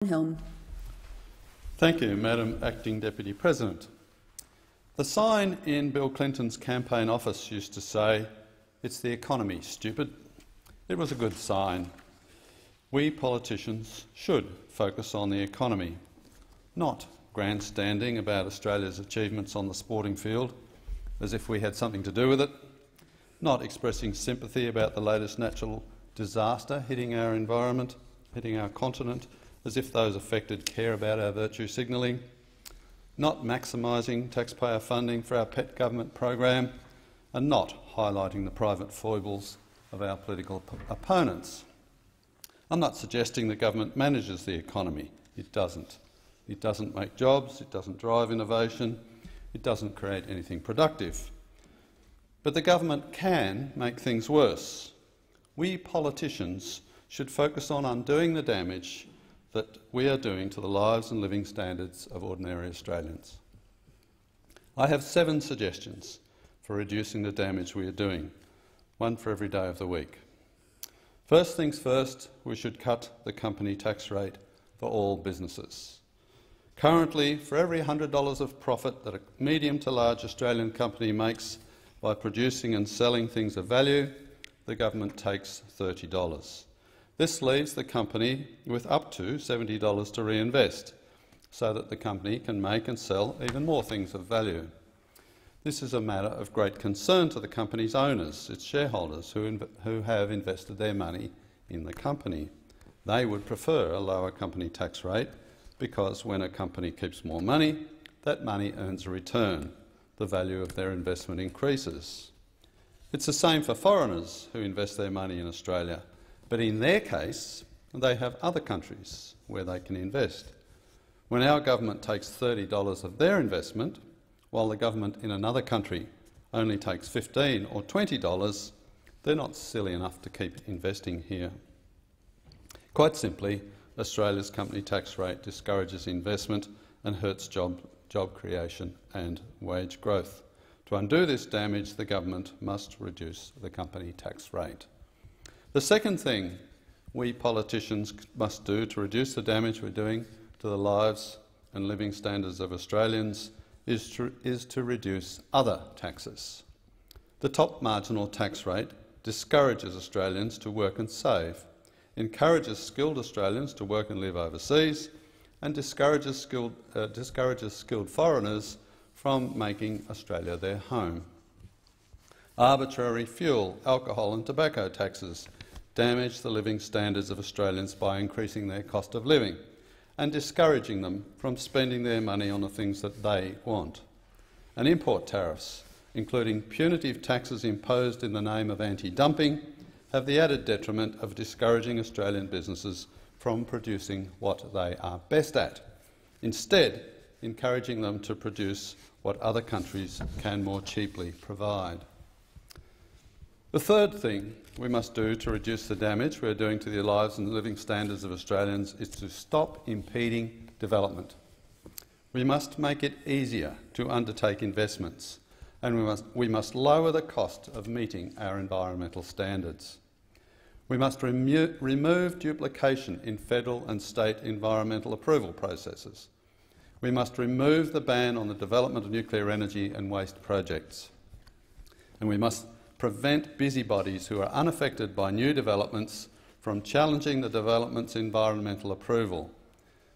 Leyonhjelm. Thank you, Madam Acting Deputy President. The sign in Bill Clinton's campaign office used to say, "It's the economy, stupid." It was a good sign. We politicians should focus on the economy, not grandstanding about Australia's achievements on the sporting field as if we had something to do with it, not expressing sympathy about the latest natural disaster hitting our environment, hitting our continent, as if those affected care about our virtue signalling, not maximising taxpayer funding for our pet government program, and not highlighting the private foibles of our political opponents. I'm not suggesting the government manages the economy. It doesn't. It doesn't make jobs, it doesn't drive innovation, it doesn't create anything productive. But the government can make things worse. We politicians should focus on undoing the damage that we are doing to the lives and living standards of ordinary Australians. I have 7 suggestions for reducing the damage we are doing, one for every day of the week. First things first, we should cut the company tax rate for all businesses. Currently, for every $100 of profit that a medium to large Australian company makes by producing and selling things of value, the government takes $30. This leaves the company with up to $70 to reinvest, so that the company can make and sell even more things of value. This is a matter of great concern to the company's owners, its shareholders, who have invested their money in the company. They would prefer a lower company tax rate because when a company keeps more money, that money earns a return. The value of their investment increases. It's the same for foreigners who invest their money in Australia. But in their case, they have other countries where they can invest. When our government takes $30 of their investment, while the government in another country only takes $15 or $20, they're not silly enough to keep investing here. Quite simply, Australia's company tax rate discourages investment and hurts job creation and wage growth. To undo this damage, the government must reduce the company tax rate. The second thing we politicians must do to reduce the damage we're doing to the lives and living standards of Australians is to reduce other taxes. The top marginal tax rate discourages Australians to work and save, encourages skilled Australians to work and live overseas, and discourages skilled foreigners from making Australia their home. Arbitrary fuel, alcohol and tobacco taxes damage the living standards of Australians by increasing their cost of living and discouraging them from spending their money on the things that they want. And import tariffs, including punitive taxes imposed in the name of anti-dumping, have the added detriment of discouraging Australian businesses from producing what they are best at, instead encouraging them to produce what other countries can more cheaply provide. The third thing we must do to reduce the damage we are doing to the lives and living standards of Australians is to stop impeding development. We must make it easier to undertake investments, and we must lower the cost of meeting our environmental standards. We must remove duplication in federal and state environmental approval processes. We must remove the ban on the development of nuclear energy and waste projects. And we must prevent busybodies who are unaffected by new developments from challenging the development's environmental approval.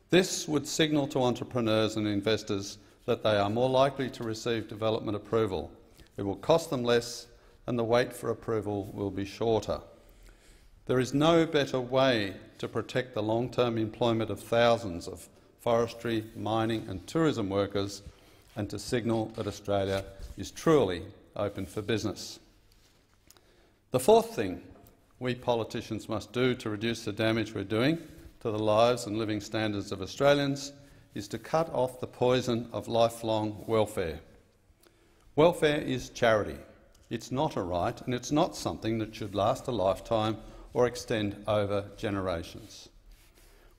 This would signal to entrepreneurs and investors that they are more likely to receive development approval. It will cost them less and the wait for approval will be shorter. There is no better way to protect the long-term employment of thousands of forestry, mining and tourism workers and to signal that Australia is truly open for business. The fourth thing we politicians must do to reduce the damage we're doing to the lives and living standards of Australians is to cut off the poison of lifelong welfare. Welfare is charity. It's not a right and it's not something that should last a lifetime or extend over generations.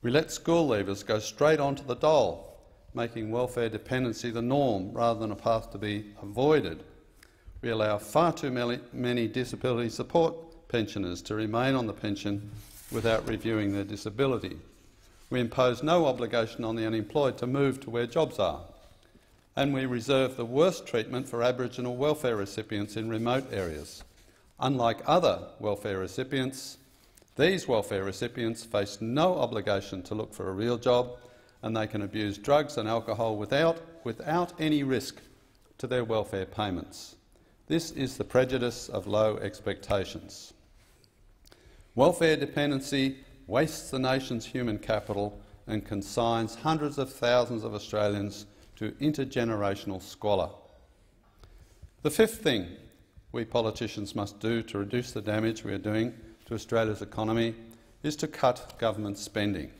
We let school leavers go straight onto the dole, making welfare dependency the norm rather than a path to be avoided. We allow far too many disability support pensioners to remain on the pension without reviewing their disability. We impose no obligation on the unemployed to move to where jobs are. And we reserve the worst treatment for Aboriginal welfare recipients in remote areas. Unlike other welfare recipients, these welfare recipients face no obligation to look for a real job, and they can abuse drugs and alcohol without any risk to their welfare payments. This is the prejudice of low expectations. Welfare dependency wastes the nation's human capital and consigns hundreds of thousands of Australians to intergenerational squalor. The fifth thing we politicians must do to reduce the damage we are doing to Australia's economy is to cut government spending.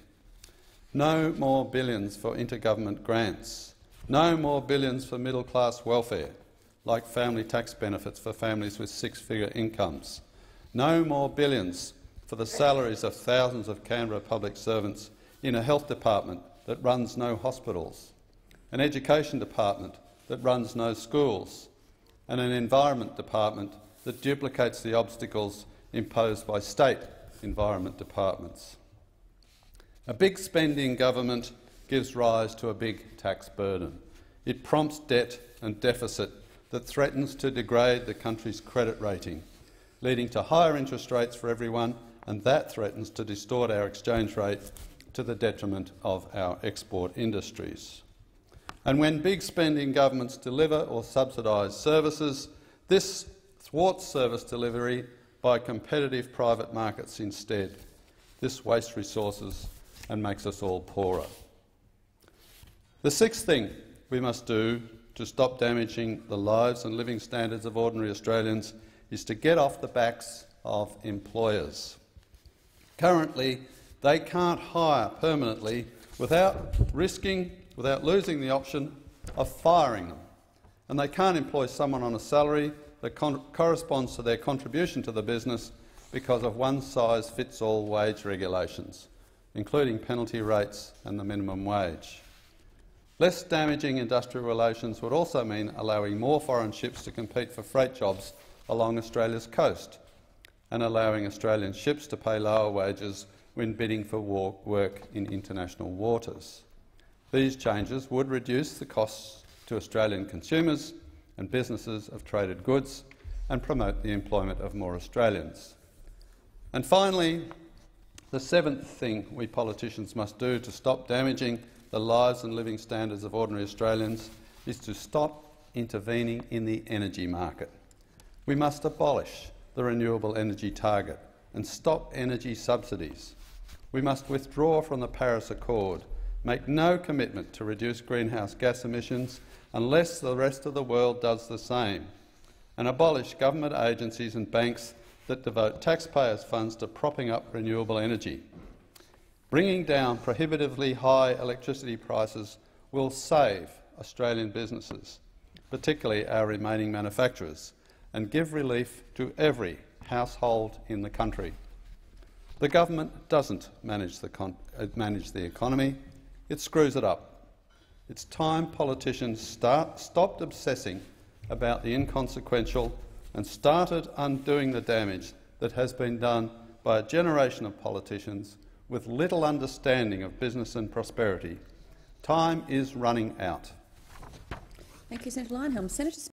No more billions for intergovernment grants. No more billions for middle-class welfare, like family tax benefits for families with six-figure incomes. No more billions for the salaries of thousands of Canberra public servants in a health department that runs no hospitals, an education department that runs no schools, and an environment department that duplicates the obstacles imposed by state environment departments. A big spending government gives rise to a big tax burden. It prompts debt and deficit that threatens to degrade the country's credit rating, leading to higher interest rates for everyone, and that threatens to distort our exchange rate to the detriment of our export industries. And when big spending governments deliver or subsidise services, this thwarts service delivery by competitive private markets instead. This wastes resources and makes us all poorer. The sixth thing we must do to stop damaging the lives and living standards of ordinary Australians is to get off the backs of employers. Currently, they can't hire permanently without losing the option of firing them, and they can't employ someone on a salary that corresponds to their contribution to the business because of one-size-fits-all wage regulations, including penalty rates and the minimum wage. Less damaging industrial relations would also mean allowing more foreign ships to compete for freight jobs along Australia's coast and allowing Australian ships to pay lower wages when bidding for work in international waters. These changes would reduce the costs to Australian consumers and businesses of traded goods and promote the employment of more Australians. And finally, the seventh thing we politicians must do to stop damaging the lives and living standards of ordinary Australians is to stop intervening in the energy market. We must abolish the renewable energy target and stop energy subsidies. We must withdraw from the Paris Accord, make no commitment to reduce greenhouse gas emissions unless the rest of the world does the same, and abolish government agencies and banks that devote taxpayers' funds to propping up renewable energy. Bringing down prohibitively high electricity prices will save Australian businesses, particularly our remaining manufacturers, and give relief to every household in the country. The government doesn't manage the economy, it screws it up. It's time politicians stopped obsessing about the inconsequential and started undoing the damage that has been done by a generation of politicians with little understanding of business and prosperity. Time is running out. Thank you, Senator Leyonhjelm. Senator